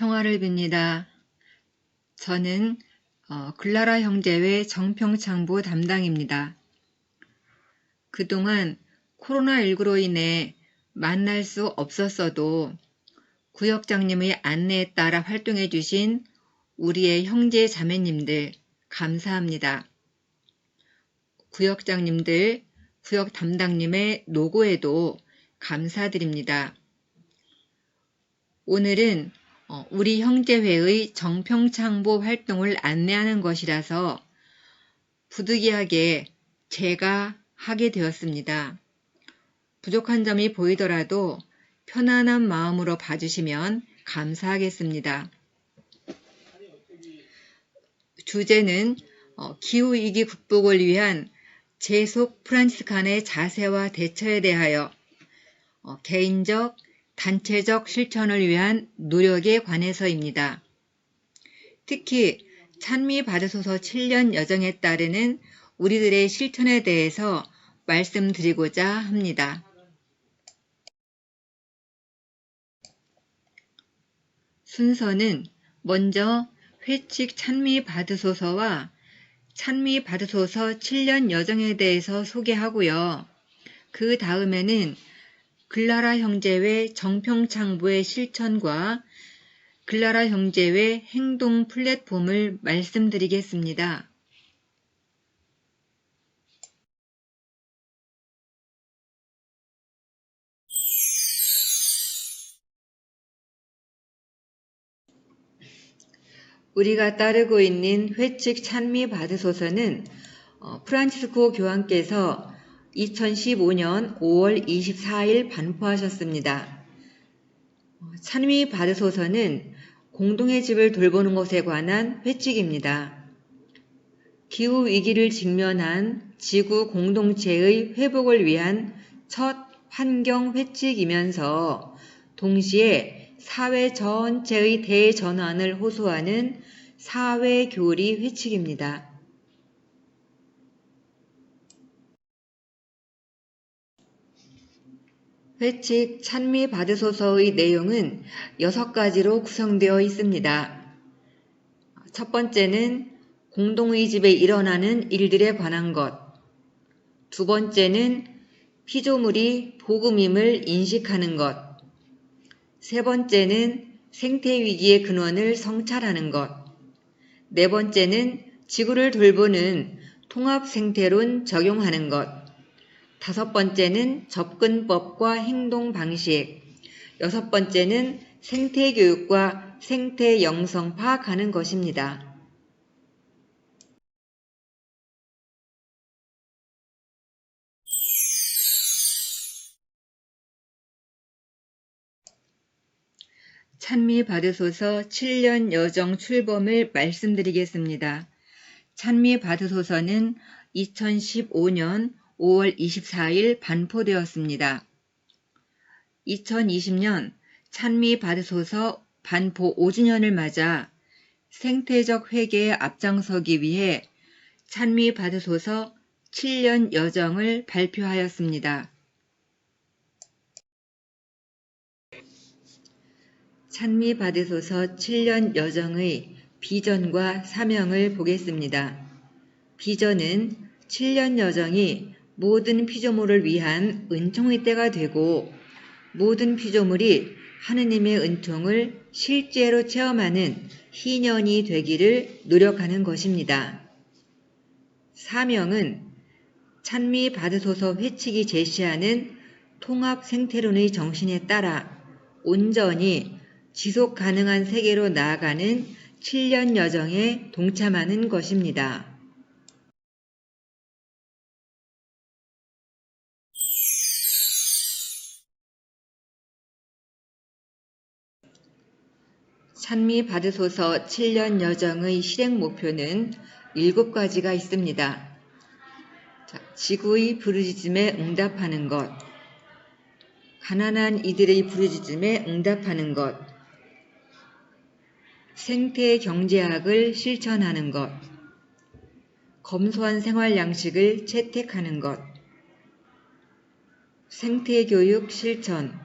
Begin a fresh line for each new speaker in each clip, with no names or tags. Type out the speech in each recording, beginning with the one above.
평화를 빕니다. 저는 글라라 형제회 정평창부 담당입니다. 그동안 코로나19로 인해 만날 수 없었어도 구역장님의 안내에 따라 활동해 주신 우리의 형제 자매님들 감사합니다. 구역장님들, 구역 담당님의 노고에도 감사드립니다. 오늘은 우리 형제회의 정평창부 활동을 안내하는 것이라서 부득이하게 제가 하게 되었습니다. 부족한 점이 보이더라도 편안한 마음으로 봐주시면 감사하겠습니다. 주제는 기후위기 극복을 위한 제속 프란치스칸의 자세와 대처에 대하여 개인적, 단체적 실천을 위한 노력에 관해서입니다. 특히 찬미 받으소서 7년 여정에 따르는 우리들의 실천에 대해서 말씀드리고자 합니다. 순서는 먼저 회칙 찬미 받으소서와 찬미 받으소서 7년 여정에 대해서 소개하고요. 그 다음에는 글라라 형제회 정평창부의 실천과 글라라 형제회 행동 플랫폼을 말씀드리겠습니다. 우리가 따르고 있는 회칙 찬미 받으소서는 프란치스코 교황께서 2015년 5월 24일 반포하셨습니다. 찬미 받으소서는 공동의 집을 돌보는 것에 관한 회칙입니다. 기후위기를 직면한 지구 공동체의 회복을 위한 첫 환경 회칙이면서 동시에 사회 전체의 대전환을 호소하는 사회교리 회칙입니다. 회칙 찬미 받으소서의 내용은 6가지로 구성되어 있습니다. 첫 번째는 공동의 집에 일어나는 일들에 관한 것. 두 번째는 피조물이 복음임을 인식하는 것. 세 번째는 생태위기의 근원을 성찰하는 것. 네 번째는 지구를 돌보는 통합생태론 적용하는 것. 다섯 번째는 접근법과 행동 방식. 여섯 번째는 생태교육과 생태영성 파악하는 것입니다. 찬미 받으소서 7년 여정 출범을 말씀드리겠습니다. 찬미 받으소서는 2015년 5월 24일 반포되었습니다. 2020년 찬미 받으소서 반포 5주년을 맞아 생태적 회개에 앞장서기 위해 찬미 받으소서 7년 여정을 발표하였습니다. 찬미 받으소서 7년 여정의 비전과 사명을 보겠습니다. 비전은 7년 여정이 모든 피조물을 위한 은총의 때가 되고 모든 피조물이 하느님의 은총을 실제로 체험하는 희년이 되기를 노력하는 것입니다. 사명은 찬미 받으소서 회칙이 제시하는 통합 생태론의 정신에 따라 온전히 지속 가능한 세계로 나아가는 7년 여정에 동참하는 것입니다. 찬미 받으소서 7년 여정의 실행 목표는 7가지가 있습니다. 지구의 부르짖음에 응답하는 것, 가난한 이들의 부르짖음에 응답하는 것, 생태 경제학을 실천하는 것, 검소한 생활 양식을 채택하는 것, 생태교육 실천,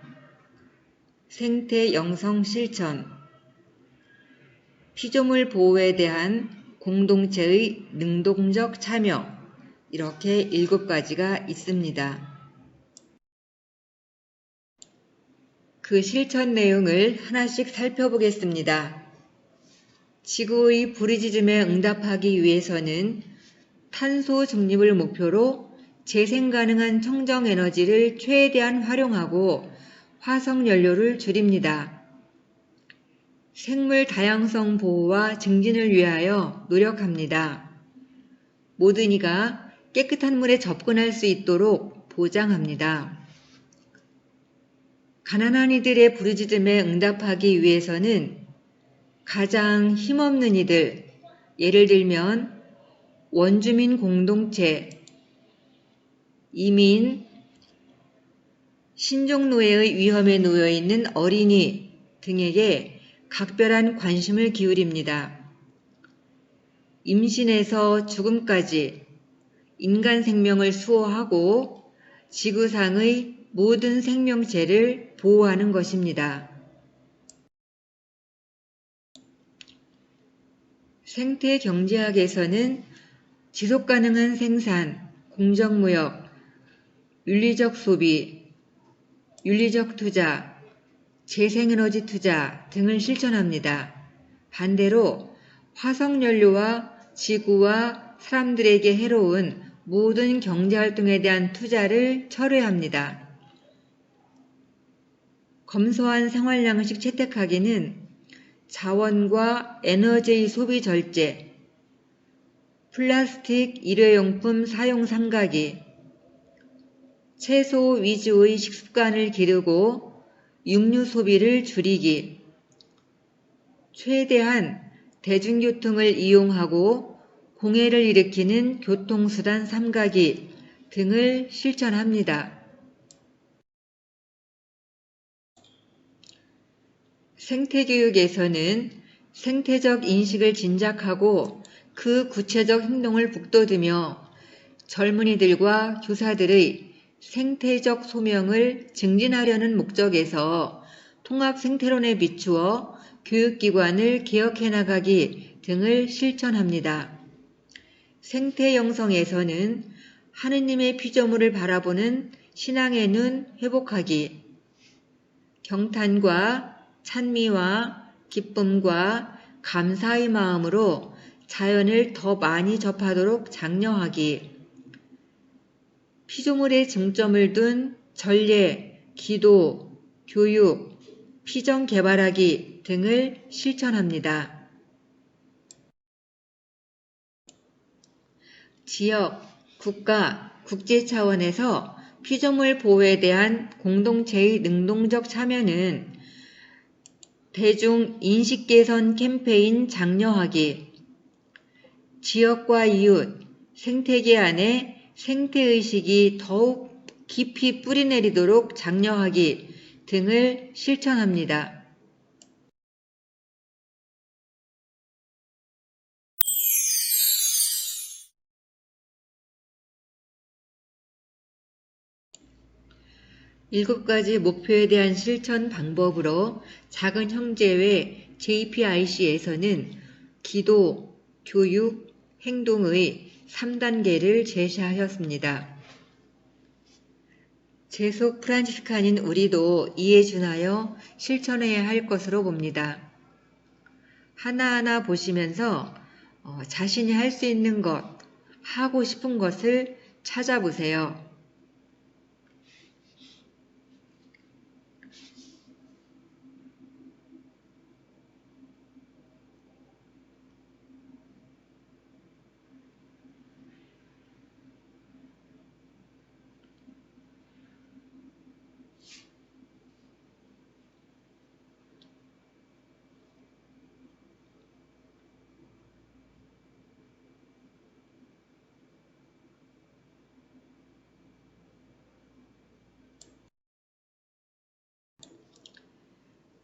생태영성 실천, 피조물 보호에 대한 공동체의 능동적 참여, 이렇게 7가지가 있습니다. 그 실천 내용을 하나씩 살펴보겠습니다. 지구의 부르짖음에 응답하기 위해서는 탄소 중립을 목표로 재생 가능한 청정 에너지를 최대한 활용하고 화석 연료를 줄입니다. 생물 다양성 보호와 증진을 위하여 노력합니다. 모든 이가 깨끗한 물에 접근할 수 있도록 보장합니다. 가난한 이들의 부르짖음에 응답하기 위해서는 가장 힘없는 이들, 예를 들면 원주민 공동체, 이민, 신종노예의 위험에 놓여 있는 어린이 등에게 각별한 관심을 기울입니다. 임신에서 죽음까지 인간 생명을 수호하고 지구상의 모든 생명체를 보호하는 것입니다. 생태경제학에서는 지속가능한 생산, 공정무역, 윤리적 소비, 윤리적 투자, 재생에너지 투자 등을 실천합니다. 반대로 화석연료와 지구와 사람들에게 해로운 모든 경제활동에 대한 투자를 철회합니다. 검소한 생활양식 채택하기는 자원과 에너지의 소비 절제, 플라스틱 일회용품 사용 삼가기, 채소 위주의 식습관을 기르고 육류 소비를 줄이기, 최대한 대중교통을 이용하고 공해를 일으키는 교통수단 삼가기 등을 실천합니다. 생태교육에서는 생태적 인식을 진작하고 그 구체적 행동을 북돋으며 젊은이들과 교사들의 생태적 소명을 증진하려는 목적에서 통합 생태론에 비추어 교육기관을 개혁해 나가기 등을 실천합니다. 생태 영성에서는 하느님의 피조물을 바라보는 신앙의 눈 회복하기, 경탄과 찬미와 기쁨과 감사의 마음으로 자연을 더 많이 접하도록 장려하기, 피조물에 중점을 둔 전례, 기도, 교육, 피정 개발하기 등을 실천합니다. 지역, 국가, 국제 차원에서 피조물 보호에 대한 공동체의 능동적 참여는 대중 인식 개선 캠페인 장려하기, 지역과 이웃, 생태계 안에 생태의식이 더욱 깊이 뿌리내리도록 장려하기 등을 실천합니다. 일곱 가지 목표에 대한 실천 방법으로 작은 형제회 JPIC에서는 기도, 교육, 행동의 3단계를 제시하였습니다. 제속 프란치스칸인 우리도 이에 준하여 실천해야 할 것으로 봅니다. 하나하나 보시면서 자신이 할 수 있는 것, 하고 싶은 것을 찾아보세요.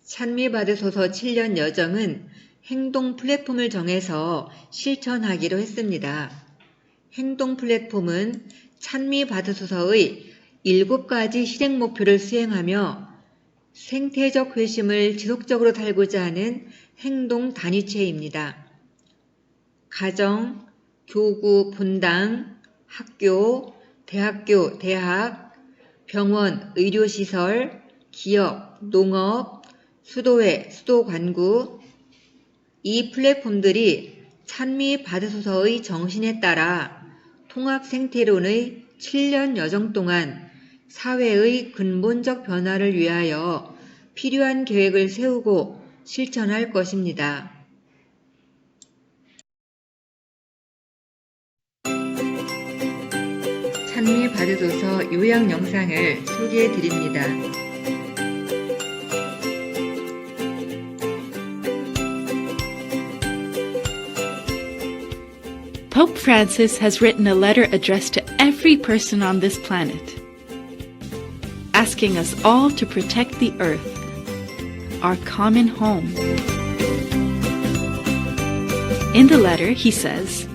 찬미받으소서 7년 여정은 행동 플랫폼을 정해서 실천하기로 했습니다. 행동 플랫폼은 찬미받으소서의 7가지 실행 목표를 수행하며 생태적 회심을 지속적으로 달고자 하는 행동 단위체입니다. 가정, 교구, 본당, 학교, 대학교, 대학, 병원, 의료시설, 기업, 농업, 수도회, 수도관구, 이 플랫폼들이 찬미 받으소서의 정신에 따라 통합생태론의 7년 여정 동안 사회의 근본적 변화를 위하여 필요한 계획을 세우고 실천할 것입니다. 찬미 받으소서 요약 영상을 소개해 드립니다.
Pope Francis has written a letter addressed to every person on this planet, asking us all to protect the earth, our common home. In the letter, he says,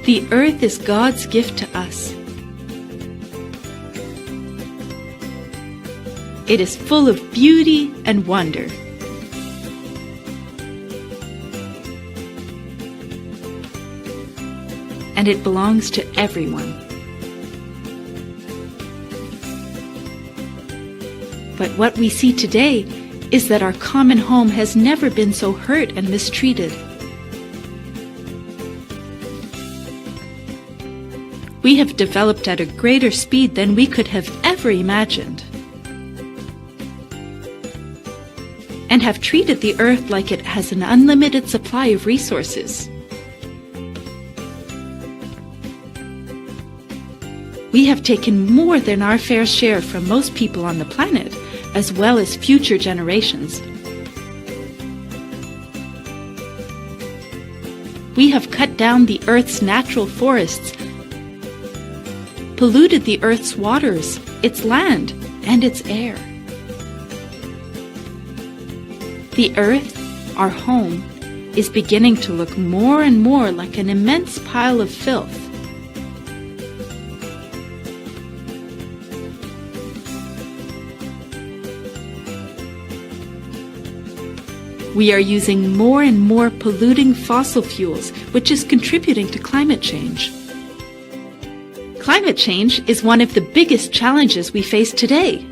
"The earth is God's gift to us. It is full of beauty and wonder. And it belongs to everyone. But what we see today is that our common home has never been so hurt and mistreated. We have developed at a greater speed than we could have ever imagined, and have treated the earth like it has an unlimited supply of resources. We have taken more than our fair share from most people on the planet, as well as future generations. We have cut down the Earth's natural forests, polluted the Earth's waters, its land, and its air. The Earth, our home, is beginning to look more and more like an immense pile of filth. We are using more and more polluting fossil fuels, which is contributing to climate change. Climate change is one of the biggest challenges we face today.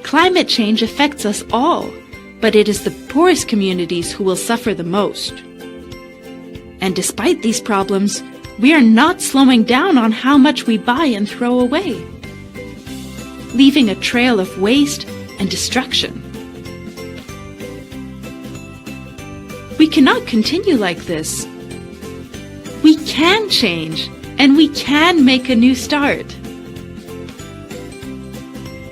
Climate change affects us all, but it is the poorest communities who will suffer the most. And despite these problems, we are not slowing down on how much we buy and throw away, leaving a trail of waste and destruction. We cannot continue like this. We can change, and we can make a new start.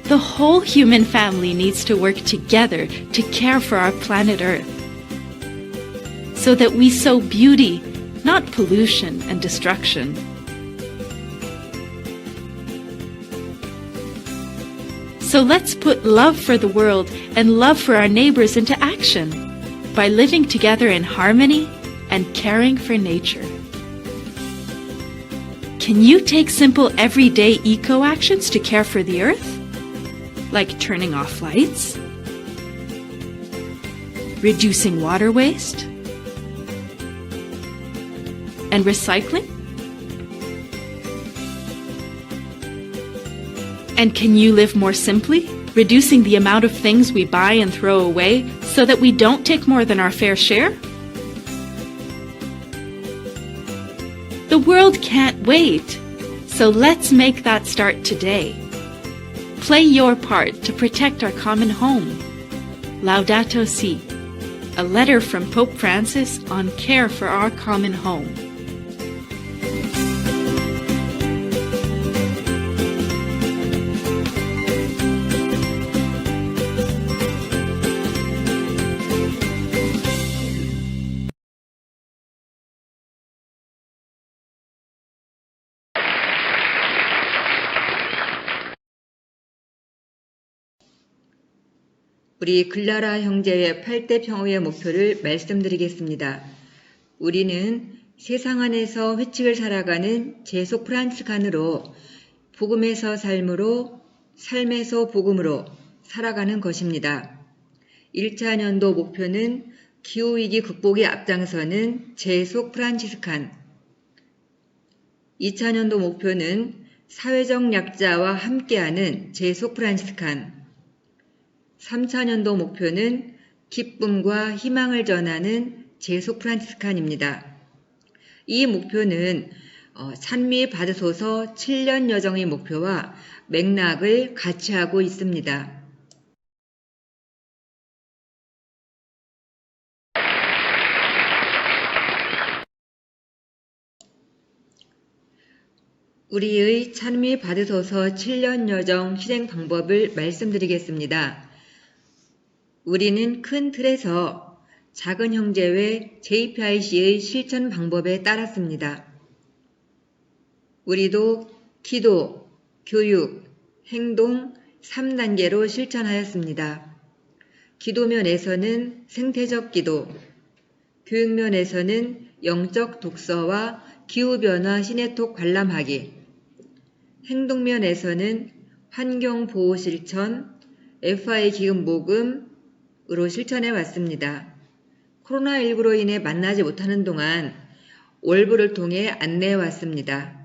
The whole human family needs to work together to care for our planet Earth, so that we sow beauty, not pollution and destruction. So let's put love for the world and love for our neighbors into action by living together in harmony and caring for nature. Can you take simple everyday eco-actions to care for the earth? Like turning off lights, reducing water waste, and recycling? And can you live more simply, reducing the amount of things we buy and throw away so that we don't take more than our fair share? The world can't wait, so let's make that start today. Play your part to protect our common home. Laudato Si, a letter from Pope Francis on care for our common home.
우리 글라라 형제의 8대 평화의 목표를 말씀드리겠습니다. 우리는 세상 안에서 회칙을 살아가는 제속 프란치칸으로 복음에서 삶으로 삶에서 복음으로 살아가는 것입니다. 1차 년도 목표는 기후위기 극복에 앞장서는 제속 프란치스칸. 2차 년도 목표는 사회적 약자와 함께하는 제속 프란치스칸. 3차 년도 목표는 기쁨과 희망을 전하는 제속 프란치스칸입니다. 이 목표는 찬미 받으소서 7년 여정의 목표와 맥락을 같이 하고 있습니다. 우리의 찬미 받으소서 7년 여정 실행 방법을 말씀드리겠습니다. 우리는 큰 틀에서 작은 형제회 JPIC의 실천 방법에 따랐습니다. 우리도 기도, 교육, 행동 3단계로 실천하였습니다. 기도면에서는 생태적 기도, 교육면에서는 영적 독서와 기후변화 시네톡 관람하기, 행동면에서는 환경보호 실천, FI 기금 모금으로 실천해 왔습니다. 코로나19로 인해 만나지 못하는 동안 월부를 통해 안내해 왔습니다.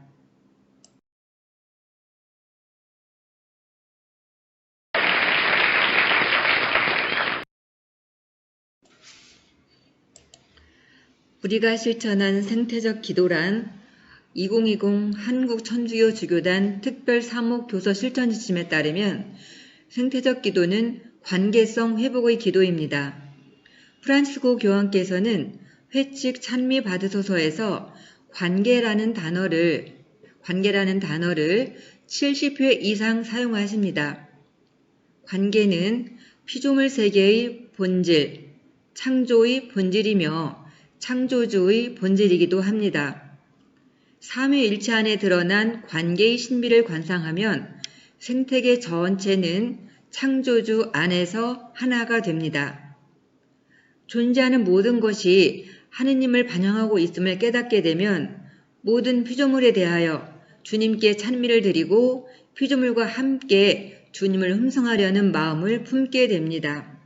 우리가 실천한 생태적 기도란 2020 한국천주교 주교단 특별 사목 교서 실천 지침에 따르면 생태적 기도는 관계성 회복의 기도입니다. 프란치스코 교황께서는 회칙 찬미 받으소서에서 관계라는 단어를 70회 이상 사용하십니다. 관계는 피조물 세계의 본질, 창조의 본질이며 창조주의 본질이기도 합니다. 삼위일체 안에 드러난 관계의 신비를 관상하면 생태계 전체는 창조주 안에서 하나가 됩니다. 존재하는 모든 것이 하느님을 반영하고 있음을 깨닫게 되면 모든 피조물에 대하여 주님께 찬미를 드리고 피조물과 함께 주님을 흠성하려는 마음을 품게 됩니다.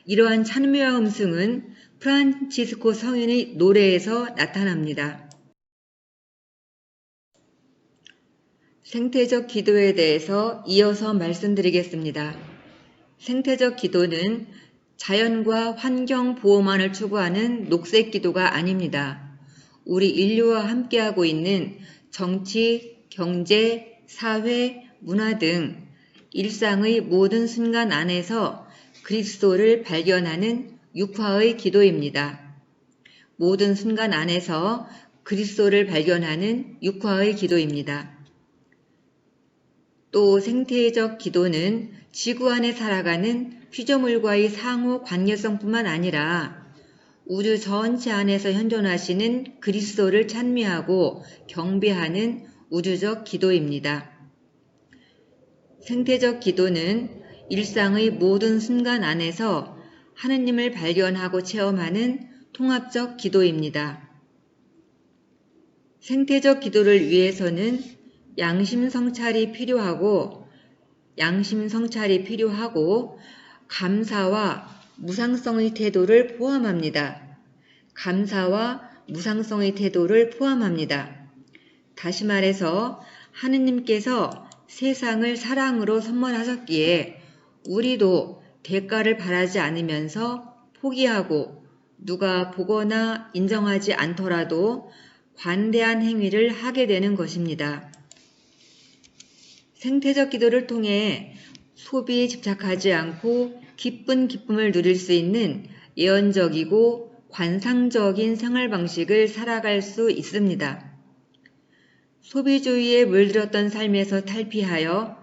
이러한 찬미와 음승은 프란치스코 성인의 노래에서 나타납니다. 생태적 기도에 대해서 이어서 말씀드리겠습니다. 생태적 기도는 자연과 환경 보호만을 추구하는 녹색 기도가 아닙니다. 우리 인류와 함께하고 있는 정치, 경제, 사회, 문화 등 일상의 모든 순간 안에서 그리스도를 발견하는 육화의 기도입니다. 모든 순간 안에서 그리스도를 발견하는 육화의 기도입니다. 또 생태적 기도는 지구 안에 살아가는 피조물과의 상호 관계성뿐만 아니라 우주 전체 안에서 현존하시는 그리스도를 찬미하고 경배하는 우주적 기도입니다. 생태적 기도는 일상의 모든 순간 안에서 하느님을 발견하고 체험하는 통합적 기도입니다. 생태적 기도를 위해서는 양심 성찰이 필요하고 감사와 무상성의 태도를 포함합니다. 감사와 무상성의 태도를 포함합니다. 다시 말해서 하느님께서 세상을 사랑으로 선물하셨기에 우리도 대가를 바라지 않으면서 포기하고 누가 보거나 인정하지 않더라도 관대한 행위를 하게 되는 것입니다. 생태적 기도를 통해 소비에 집착하지 않고 기쁜 기쁨을 누릴 수 있는 예언적이고 관상적인 생활 방식을 살아갈 수 있습니다. 소비주의에 물들었던 삶에서 탈피하여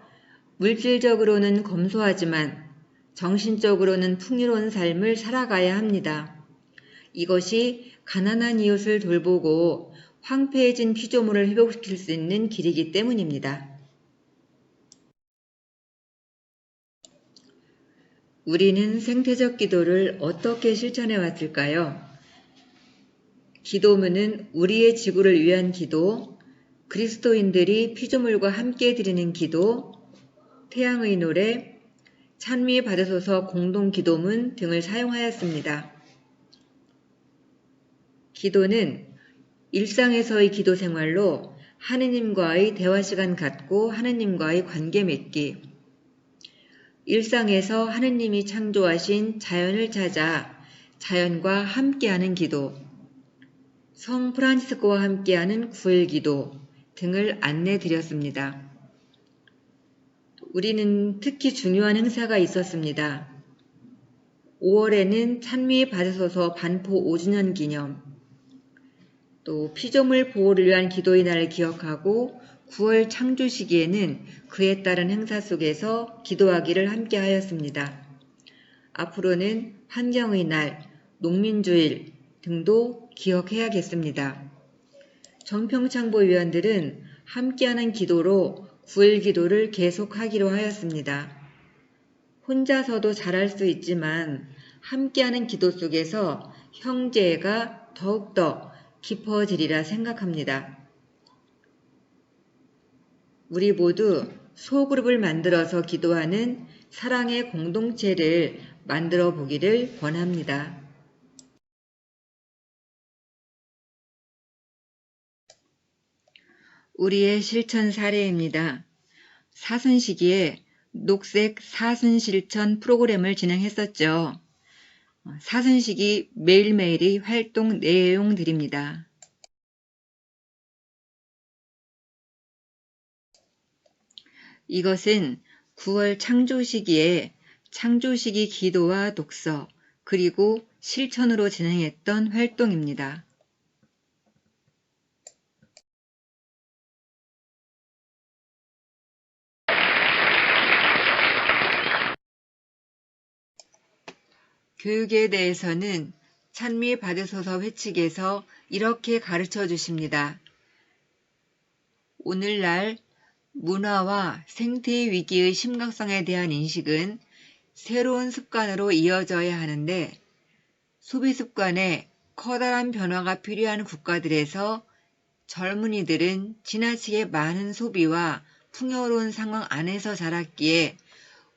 물질적으로는 검소하지만 정신적으로는 풍요로운 삶을 살아가야 합니다. 이것이 가난한 이웃을 돌보고 황폐해진 피조물을 회복시킬 수 있는 길이기 때문입니다. 우리는 생태적 기도를 어떻게 실천해 왔을까요? 기도문은 우리의 지구를 위한 기도, 그리스도인들이 피조물과 함께 드리는 기도, 태양의 노래, 찬미 받으소서 공동기도문 등을 사용하였습니다. 기도는 일상에서의 기도 생활로 하느님과의 대화 시간 갖고 하느님과의 관계 맺기, 일상에서 하느님이 창조하신 자연을 찾아 자연과 함께하는 기도, 성 프란치스코와 함께하는 구일기도 등을 안내 드렸습니다. 우리는 특히 중요한 행사가 있었습니다. 5월에는 찬미 받으소서 반포 5주년 기념, 또 피조물 보호를 위한 기도의 날을 기억하고 9월 창조 시기에는 그에 따른 행사 속에서 기도하기를 함께 하였습니다. 앞으로는 환경의 날, 농민주일 등도 기억해야겠습니다. 정평창보위원들은 함께하는 기도로 9일 기도를 계속하기로 하였습니다. 혼자서도 잘할 수 있지만 함께하는 기도 속에서 형제가 더욱더 깊어지리라 생각합니다. 우리 모두 소그룹을 만들어서 기도하는 사랑의 공동체를 만들어 보기를 권합니다. 우리의 실천 사례입니다. 사순 시기에 녹색 사순 실천 프로그램을 진행했었죠. 사순 시기 매일매일의 활동 내용들입니다. 이것은 9월 창조 시기에 창조 시기 기도와 독서, 그리고 실천으로 진행했던 활동입니다. 교육에 대해서는 찬미 받으소서 회칙에서 이렇게 가르쳐 주십니다. 오늘날 문화와 생태의 위기의 심각성에 대한 인식은 새로운 습관으로 이어져야 하는데 소비 습관에 커다란 변화가 필요한 국가들에서 젊은이들은 지나치게 많은 소비와 풍요로운 상황 안에서 자랐기에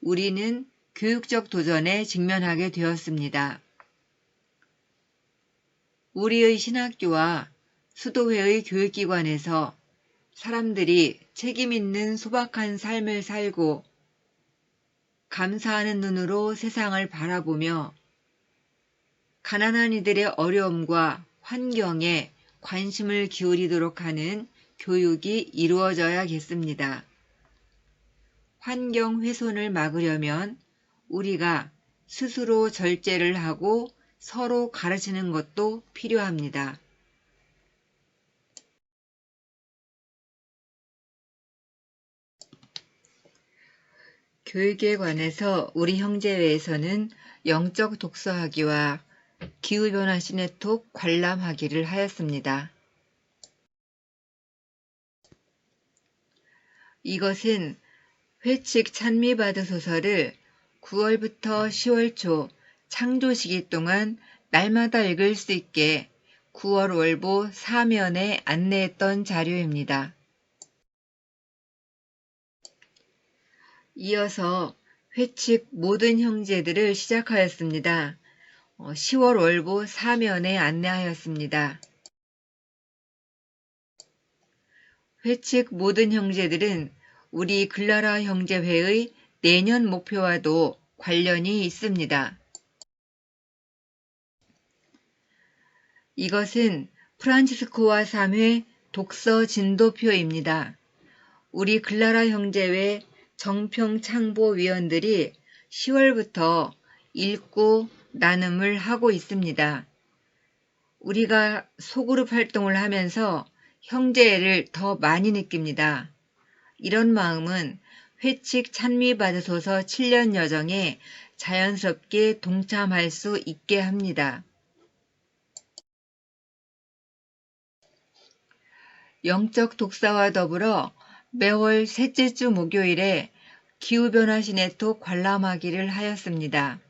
우리는 교육적 도전에 직면하게 되었습니다. 우리의 신학교와 수도회의 교육기관에서 사람들이 책임있는 소박한 삶을 살고 감사하는 눈으로 세상을 바라보며 가난한 이들의 어려움과 환경에 관심을 기울이도록 하는 교육이 이루어져야겠습니다. 환경 훼손을 막으려면 우리가 스스로 절제를 하고 서로 가르치는 것도 필요합니다. 교육에 관해서 우리 형제회에서는 영적 독서하기와 기후변화 시네톡 관람하기를 하였습니다. 이것은 회칙 찬미 받으소서를 9월부터 10월 초 창조 시기 동안 날마다 읽을 수 있게 9월 월보 사면에 안내했던 자료입니다. 이어서 회칙 모든 형제들을 시작하였습니다. 10월 월보 사면에 안내하였습니다. 회칙 모든 형제들은 우리 글라라 형제회의 내년 목표와도 관련이 있습니다. 이것은 프란치스코와 3회 독서 진도표입니다. 우리 글라라 형제회 정평창보위원들이 10월부터 읽고 나눔을 하고 있습니다. 우리가 소그룹 활동을 하면서 형제애를 더 많이 느낍니다. 이런 마음은 회칙 찬미 받으소서 7년 여정에 자연스럽게 동참할 수 있게 합니다. 영적 독서와 더불어 매월 셋째 주 목요일에 기후변화 시네톡 관람하기를 하였습니다.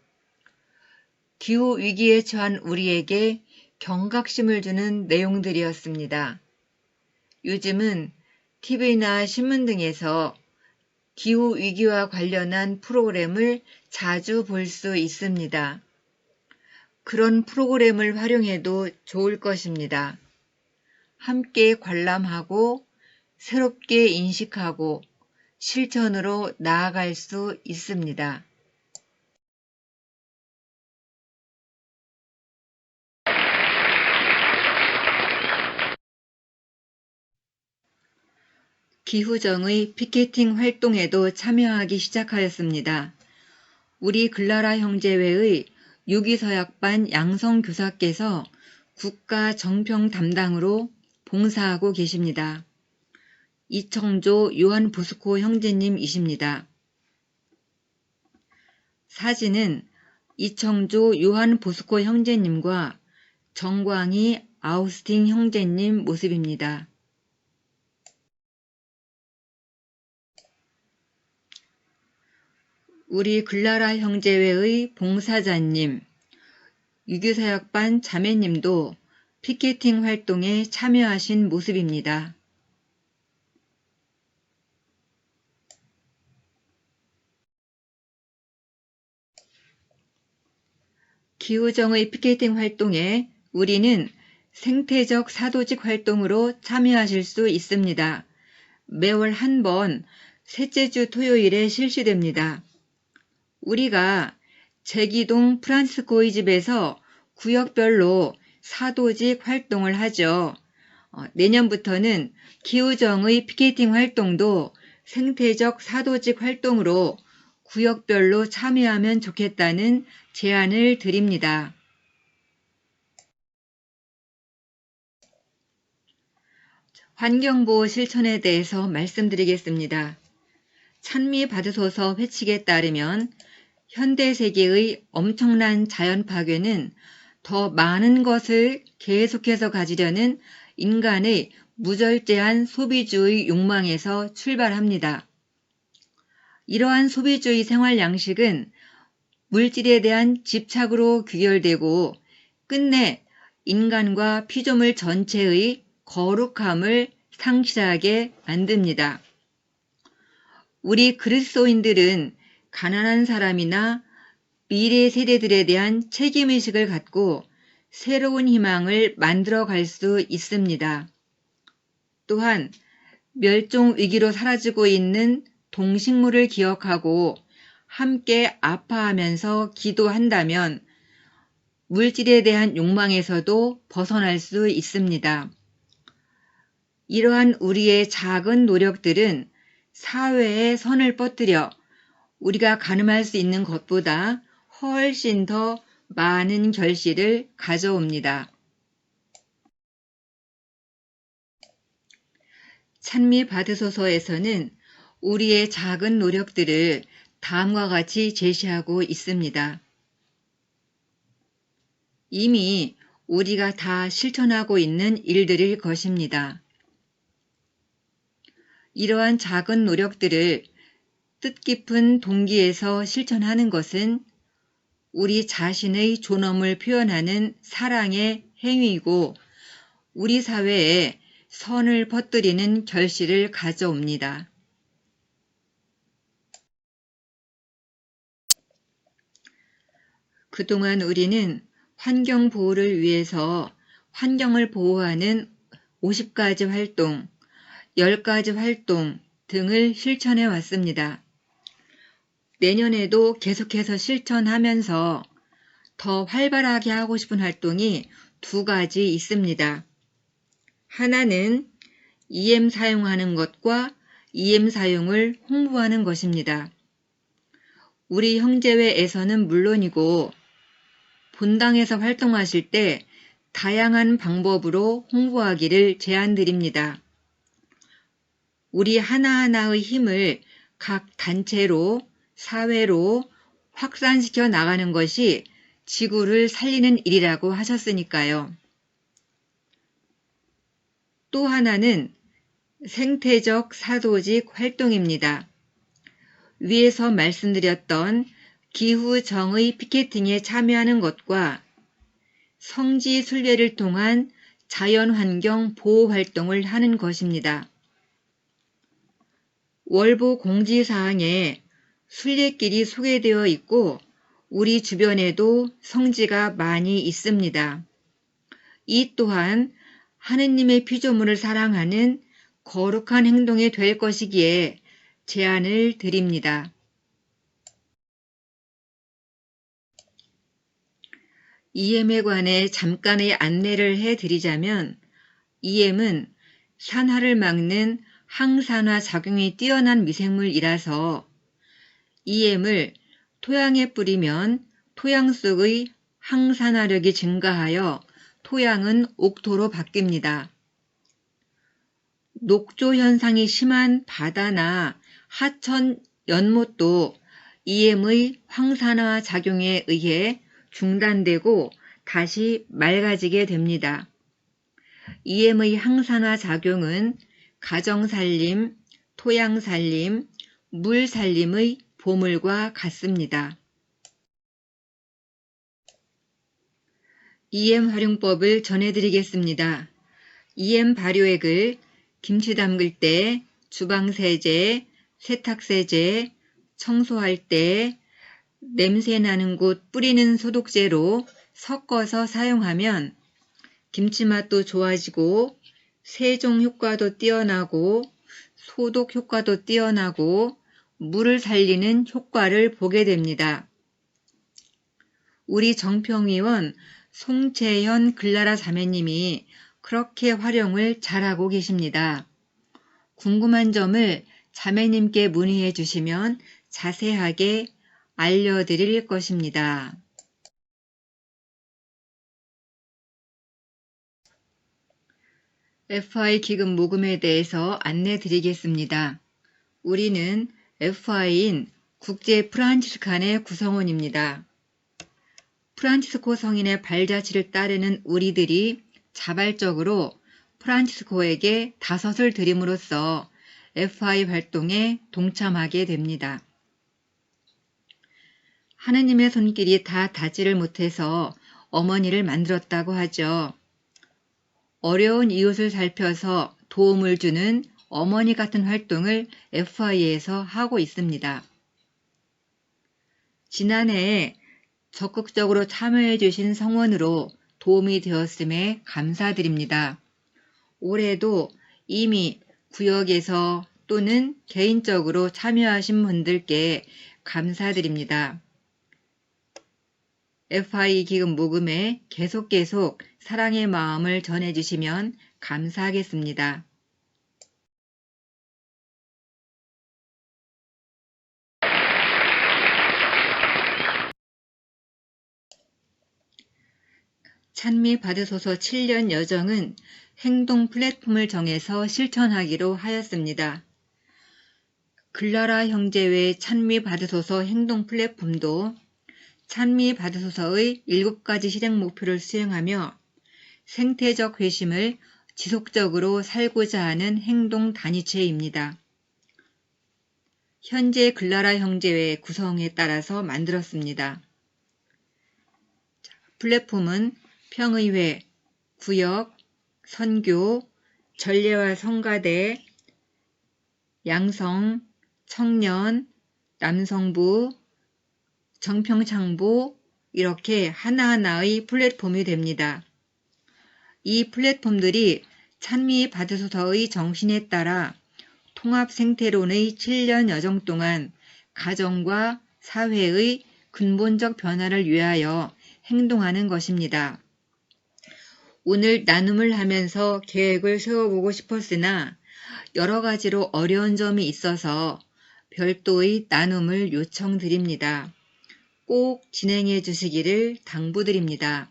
기후위기에 처한 우리에게 경각심을 주는 내용들이었습니다. 요즘은 TV나 신문 등에서 기후위기와 관련한 프로그램을 자주 볼 수 있습니다. 그런 프로그램을 활용해도 좋을 것입니다. 함께 관람하고 새롭게 인식하고 실천으로 나아갈 수 있습니다. 기후정의 피케팅 활동에도 참여하기 시작하였습니다. 우리 글라라 형제회의 유기서약반 양성교사께서 국가 정평 담당으로 봉사하고 계십니다. 이청조 요한 보스코 형제님이십니다. 사진은 이청조 요한 보스코 형제님과 정광희 아우스틴 형제님 모습입니다. 우리 글라라 형제회의 봉사자님, 유교사역반 자매님도 피케팅 활동에 참여하신 모습입니다. 기후정의 피케팅 활동에 우리는 생태적 사도직 활동으로 참여하실 수 있습니다. 매월 한 번 셋째 주 토요일에 실시됩니다. 우리가 제기동 프란스코의 집에서 구역별로 사도직 활동을 하죠. 내년부터는 기후정의 피케팅 활동도 생태적 사도직 활동으로 구역별로 참여하면 좋겠다는 제안을 드립니다. 환경보호 실천에 대해서 말씀드리겠습니다. 찬미 받으소서 회칙에 따르면 현대세계의 엄청난 자연 파괴는 더 많은 것을 계속해서 가지려는 인간의 무절제한 소비주의 욕망에서 출발합니다. 이러한 소비주의 생활 양식은 물질에 대한 집착으로 귀결되고 끝내 인간과 피조물 전체의 거룩함을 상실하게 만듭니다. 우리 그리스도인들은 가난한 사람이나 미래 세대들에 대한 책임의식을 갖고 새로운 희망을 만들어갈 수 있습니다. 또한 멸종 위기로 사라지고 있는 동식물을 기억하고 함께 아파하면서 기도한다면 물질에 대한 욕망에서도 벗어날 수 있습니다. 이러한 우리의 작은 노력들은 사회에 선을 퍼뜨려 우리가 가늠할 수 있는 것보다 훨씬 더 많은 결실을 가져옵니다. 찬미 받으소서에서는 우리의 작은 노력들을 다음과 같이 제시하고 있습니다. 이미 우리가 다 실천하고 있는 일들일 것입니다. 이러한 작은 노력들을 뜻깊은 동기에서 실천하는 것은 우리 자신의 존엄을 표현하는 사랑의 행위이고 우리 사회에 선을 퍼뜨리는 결실을 가져옵니다. 그동안 우리는 환경 보호를 위해서 환경을 보호하는 50가지 활동, 10가지 활동 등을 실천해 왔습니다. 내년에도 계속해서 실천하면서 더 활발하게 하고 싶은 활동이 2가지 있습니다. 하나는 EM 사용하는 것과 EM 사용을 홍보하는 것입니다. 우리 형제회에서는 물론이고 본당에서 활동하실 때 다양한 방법으로 홍보하기를 제안드립니다. 우리 하나하나의 힘을 각 단체로, 사회로 확산시켜 나가는 것이 지구를 살리는 일이라고 하셨으니까요. 또 하나는 생태적 사도직 활동입니다. 위에서 말씀드렸던 기후정의 피케팅에 참여하는 것과 성지 순례를 통한 자연환경 보호 활동을 하는 것입니다. 월보 공지사항에 순례길이 소개되어 있고 우리 주변에도 성지가 많이 있습니다. 이 또한 하느님의 피조물을 사랑하는 거룩한 행동이 될 것이기에 제안을 드립니다. EM에 관해 잠깐의 안내를 해드리자면 EM은 산화를 막는 항산화 작용이 뛰어난 미생물이라서 EM을 토양에 뿌리면 토양 속의 항산화력이 증가하여 토양은 옥토로 바뀝니다. 녹조 현상이 심한 바다나 하천 연못도 EM의 황산화 작용에 의해 중단되고 다시 맑아지게 됩니다. EM의 항산화 작용은 가정살림, 토양살림, 물살림의 보물과 같습니다. EM 활용법을 전해드리겠습니다. EM 발효액을 김치 담글 때, 주방세제, 세탁세제, 청소할 때, 냄새 나는 곳 뿌리는 소독제로 섞어서 사용하면 김치 맛도 좋아지고 세정 효과도 뛰어나고 소독 효과도 뛰어나고 물을 살리는 효과를 보게 됩니다. 우리 정평의원 송채현 글라라 자매님이 그렇게 활용을 잘하고 계십니다. 궁금한 점을 자매님께 문의해 주시면 자세하게 알려드릴 것입니다. FI 기금 모금에 대해서 안내 드리겠습니다. 우리는 FI인 국제 프란치스칸의 구성원입니다. 프란치스코 성인의 발자취를 따르는 우리들이 자발적으로 프란치스코에게 다섯을 드림으로써 FI 활동에 동참하게 됩니다. 하느님의 손길이 다 닿지를 못해서 어머니를 만들었다고 하죠. 어려운 이웃을 살펴서 도움을 주는 어머니 같은 활동을 FI에서 하고 있습니다. 지난해에 적극적으로 참여해 주신 성원으로 도움이 되었음에 감사드립니다. 올해도 이미 구역에서 또는 개인적으로 참여하신 분들께 감사드립니다. FI 기금 모금에 계속 사랑의 마음을 전해주시면 감사하겠습니다. 찬미 받으소서 7년 여정은 행동 플랫폼을 정해서 실천하기로 하였습니다. 글라라 형제 외 찬미 받으소서 행동 플랫폼도 찬미 받으소서의 7가지 실행 목표를 수행하며 생태적 회심을 지속적으로 살고자 하는 행동 단위체입니다. 현재 글라라 형제회 구성에 따라서 만들었습니다. 플랫폼은 평의회, 구역, 선교, 전례와 성가대, 양성, 청년, 남성부, 정평창보 이렇게 하나하나의 플랫폼이 됩니다. 이 플랫폼들이 찬미 받으소서의 정신에 따라 통합 생태론의 7년 여정 동안 가정과 사회의 근본적 변화를 위하여 행동하는 것입니다. 오늘 나눔을 하면서 계획을 세워보고 싶었으나 여러 가지로 어려운 점이 있어서 별도의 나눔을 요청드립니다. 꼭 진행해 주시기를 당부드립니다.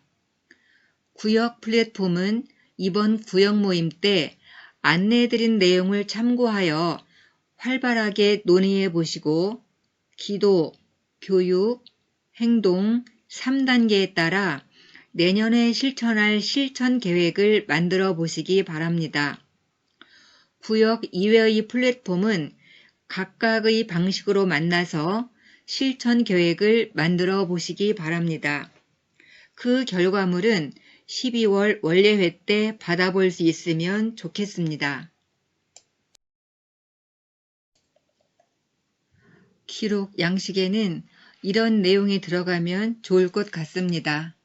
구역 플랫폼은 이번 구역 모임 때 안내해드린 내용을 참고하여 활발하게 논의해 보시고 기도, 교육, 행동 3단계에 따라 내년에 실천할 실천 계획을 만들어 보시기 바랍니다. 구역 이외의 플랫폼은 각각의 방식으로 만나서 실천 계획을 만들어 보시기 바랍니다. 그 결과물은 12월 원래회 때 받아볼 수 있으면 좋겠습니다. 기록 양식에는 이런 내용이 들어가면 좋을 것 같습니다.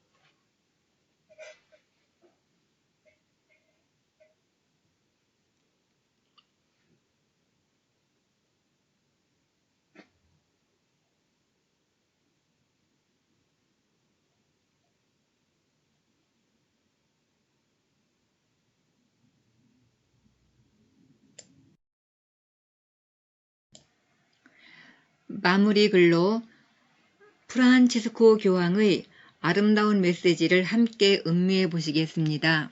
마무리 글로 프란치스코 교황의 아름다운 메시지를 함께 음미해 보시겠습니다.